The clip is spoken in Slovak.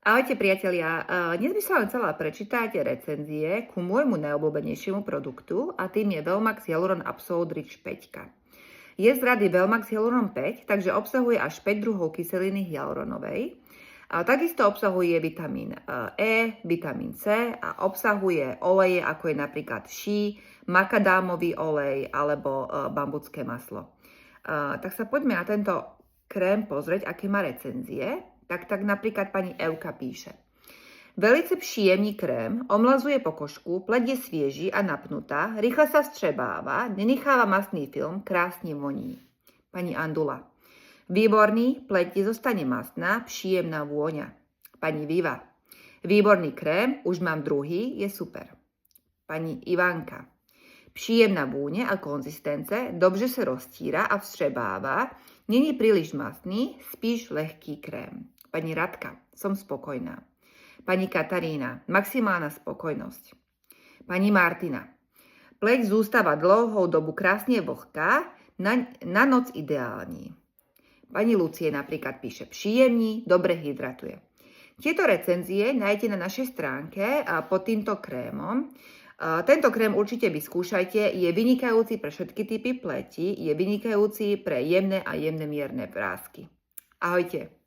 Ahojte priatelia, dnes by som vám chcela prečítať recenzie ku môjmu najobľúbenejšiemu produktu a tým je Velmax Hyaluron Absolute Rich 5. Je z rady Velmax Hyaluron 5, takže obsahuje až 5 druhov kyseliny hyaluronovej. A takisto obsahuje vitamín E, vitamín C a obsahuje oleje ako je napríklad ší, makadámový olej alebo bambucké maslo. Tak sa poďme na tento krém pozrieť, aké má recenzie. Tak napríklad pani Evka píše. Velice příjemný krém, omlazuje pokožku, pleť je svieži a napnutá, rýchle sa vstřebáva, nenecháva mastný film, krásne voní. Pani Andula. Výborný, pleť zostane mastná, příjemná vôňa. Pani Viva. Výborný krém, už mám druhý, je super. Pani Ivanka. Příjemná vůně a konzistence, dobře se roztíra a vstřebává, není príliš mastný, spíš lehký krém. Pani Radka, som spokojná. Pani Katarína, maximálna spokojnosť. Pani Martina, pleť zústava dlouhou dobu krásne vlhká, na noc ideální. Pani Lucie napríklad píše příjemný, dobre hydratuje. Tieto recenzie nájdete na našej stránke pod týmto krémom. Tento krém určite vyskúšajte, je vynikajúci pre všetky typy pleti, je vynikajúci pre jemné a jemné mierne vrásky. Ahojte.